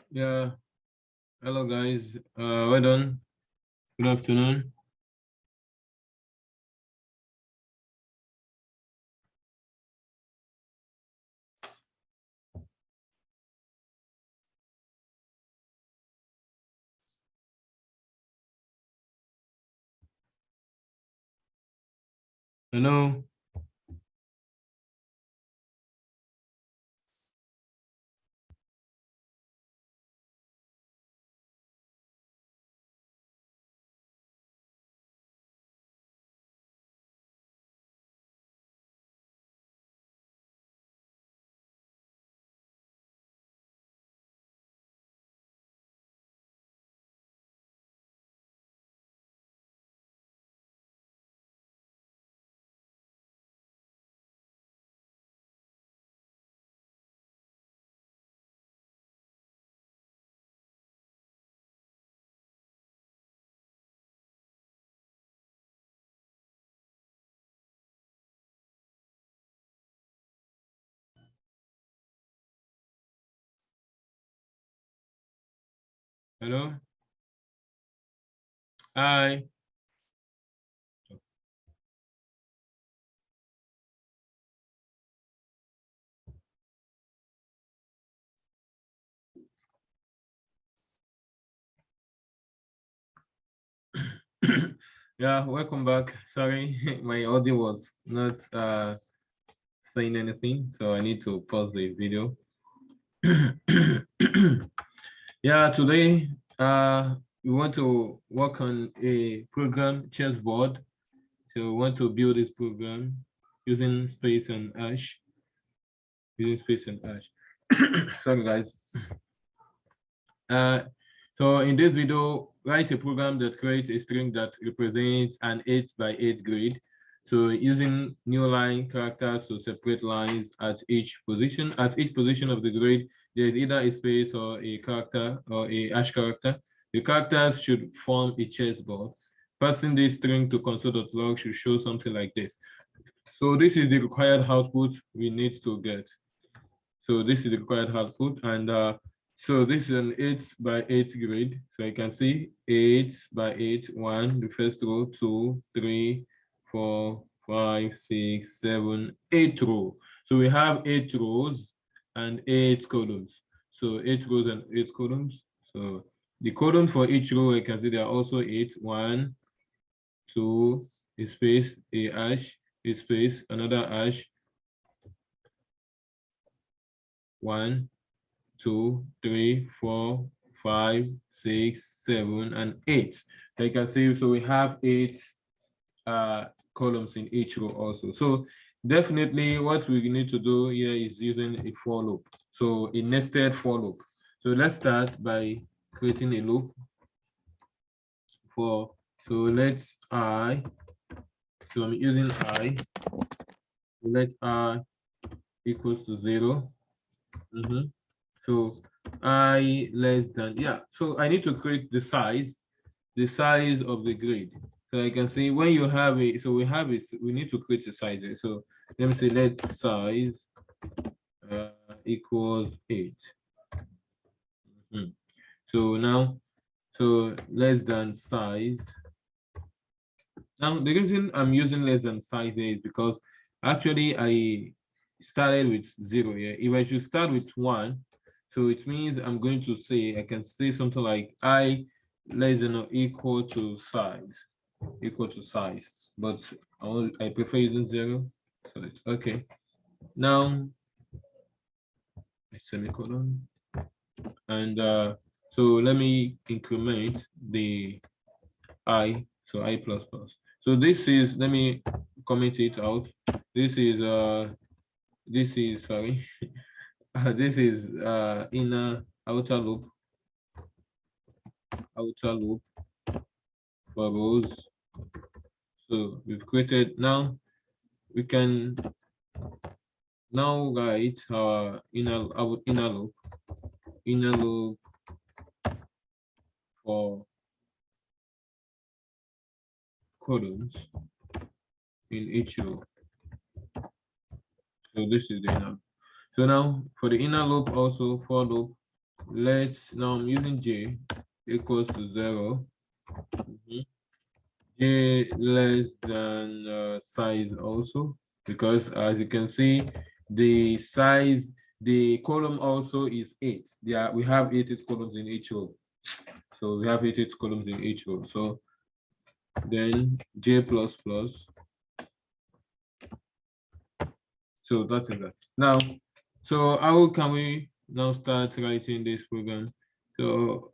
Yeah, hello guys. Well done. Good afternoon. Hello. Hello. Hi. Yeah, welcome back. Sorry, my audio was not saying anything, so I need to pause the video. Yeah, today we want to work on a program chessboard. So we want to build this program using space and hash. Using space and hash. Sorry guys. Uh, so in this video, write a program that creates a string that represents an 8 by 8 grid. So using new line characters to separate lines at each position. At each position of the grid, there is either a space or a character or a hash character. The characters should form a chessboard. Passing this string to console.log should show something like this. So this is the required output we need to get. So this is the required output, and so this is an 8 by 8 grid. So you can see 8 by 8, 1, the first row, 2, 3, 4, 5, 6, 7, 8 row. So we have 8 rows and 8 columns. So 8 rows and 8 columns. So the column for each row, you can see there are also 8, 1, 2, a space, a hash, a space, another hash, 1, 2, 3, 4, 5, 6, 7, and 8. Like I can see, so we have 8 columns in each row also. So definitely what we need to do here is using a for loop. So a nested for loop. So let's start by creating a loop for, so let's I, so I'm using I, let I equals to 0. So I less than, yeah. So I need to create the size of the grid. So I can see when you have it, so we have it, we need to create a size. So let me say let size equals 8. So now, so less than size. Now the reason I'm using less than size is because actually I started with 0 here. If I should start with 1, so it means I'm going to say, I can say something like I less than or equal to size, but I prefer using 0, so it's okay. Now a semicolon, and so let me increment the I, so I plus plus. So this is, let me comment it out. This is sorry, this is inner outer loop for rows. So we've created, now we can now write our inner loop for columns in each row. So this is the inner. So now for the inner loop also for loop now I'm using j equals to 0. J less than size also, because as you can see, the size, the column also is 8. Yeah, we have 8 columns in each row. So we have 8 columns in each row. So then j plus plus. So that is that. Now, so how can we now start writing this program? So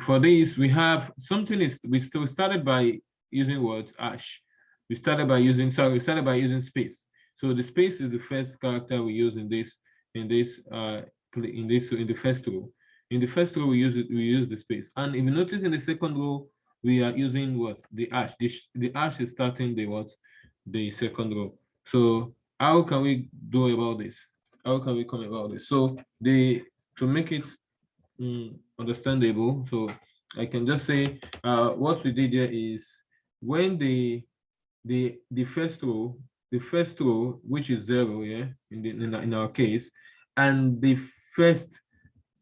for this, we have something is we started by using what? Hash. We started by using space. So the space is the first character we use in the first row. In the first row, we use the space. And if you notice in the second row, we are using what? The hash. The hash is starting the what? The second row. So how can we do about this? How can we come about this? So to make it understandable, so I can just say what we did here is when the first row, which is 0, yeah, in our case, and the first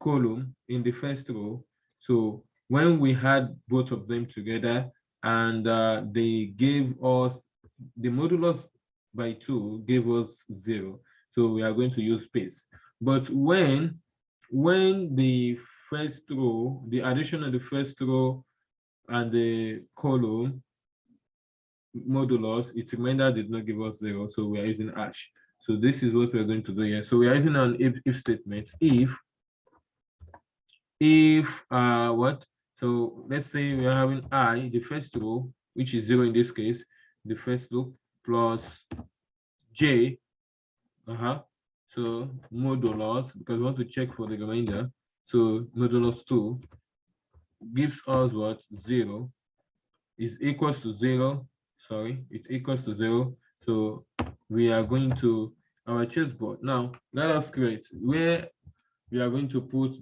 column in the first row, so when we had both of them together and they gave us the modulus by 2 gave us 0, so we are going to use space. But when the first row, the addition of the first row and the column modulus, its remainder did not give us 0, so we are using hash. So this is what we're going to do here. So we are using an if statement. If what? So let's say we are having I, the first row, which is 0 in this case, the first loop, plus j, so modulus, because we want to check for the remainder. So modulus 2 gives us what? 0 is equals to 0. Sorry, it's equals to 0. So we are going to our chessboard. Now let us create where we are going to put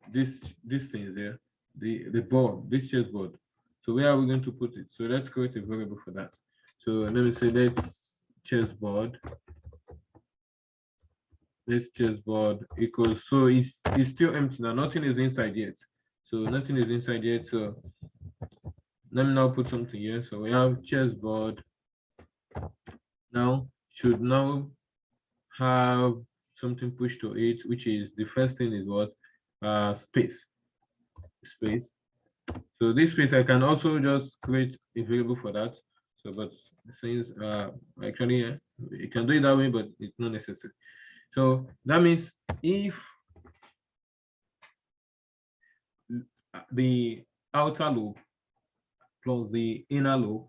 this thing there, the board, this chessboard. So where are we going to put it? So let's create a variable for that. So let me say let's chessboard equals, so it's still empty now, nothing is inside yet. So nothing is inside yet. So let me now put something here. So we have chessboard now should now have something pushed to it, which is the first thing is what? Space. So this space, I can also just create a variable for that. So, but since actually you can do it that way, but it's not necessary. So that means if the outer loop plus the inner loop,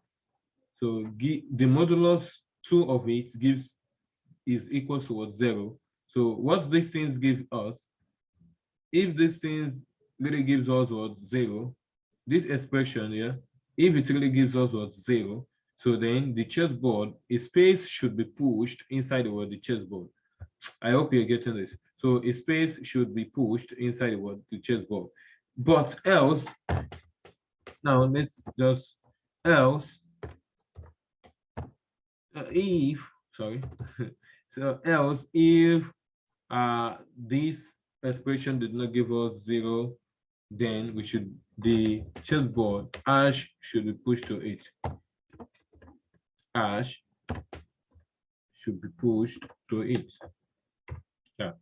so the modulus 2 of it is equal to what? 0. So what these things give us, if these things really gives us what? 0, this expression here, if it really gives us what? 0, so then the chessboard, a space should be pushed inside the word the chessboard. I hope you're getting this. So a space should be pushed inside the word the chessboard. But else, now let's just else if sorry so else if this expression did not give us 0, then the chessboard hash should be pushed to it. Hash should be pushed to it. Yeah.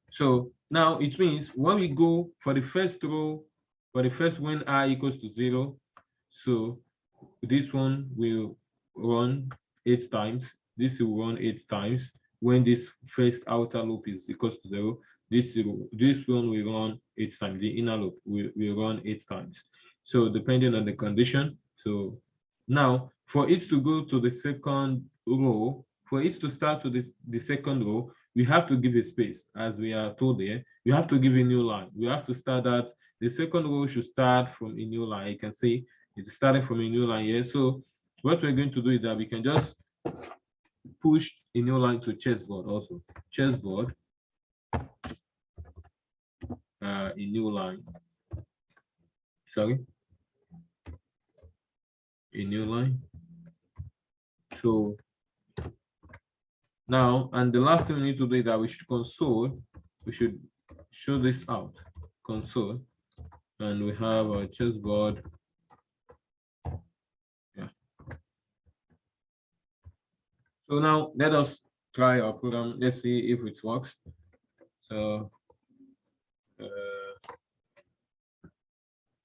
So now it means when we go for the first row, for the first when I equals to 0, so this one will run 8 times. This will run 8 times. When this first outer loop is equals to 0, this one will run 8 times. The inner loop will run 8 times. So depending on the condition. So now for it to go to the second row, for it to start to the second row, we have to give a space, as we are told here. We have to give a new line. We have to start that the second row should start from a new line. You can see it's starting from a new line here. So what we're going to do is that we can just push a new line to chessboard also. Chessboard, a new line. Sorry, a new line. So now, and the last thing we need to do is that we should console. We should show this out, console, and we have a chessboard. Yeah. So now let us try our program. Let's see if it works. So,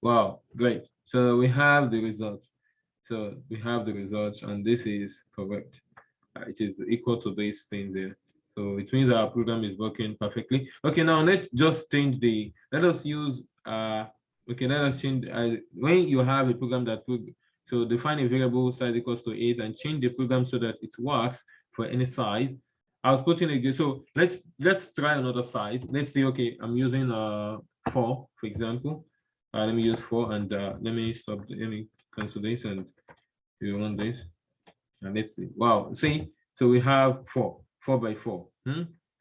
wow, great. So we have the results. So we have the results, and this is correct. It is equal to this thing there. So it means our program is working perfectly. Okay, now let's just change the, let us use, okay, let us change, when you have a program that would, so define a variable size equals to 8 and change the program so that it works for any size. I'll put in again. So let's try another size. Let's say, okay, I'm using 4, for example. Let me use 4 and let me stop, let me cancel this and we want this. And let's see. Wow, see, so we have 4 by 4.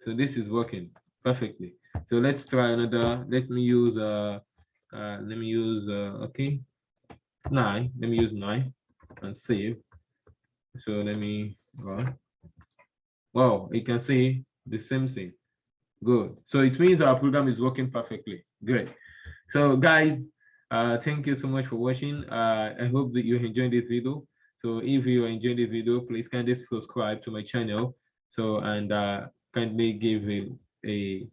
So this is working perfectly. So let's try another. Let me use okay, 9. Let me use 9 and save. So let me wow, you can see the same thing. Good. So it means our program is working perfectly. Great. So guys, thank you so much for watching. I hope that you enjoyed this video. So if you enjoyed the video, please kindly subscribe to my channel. So and kindly give a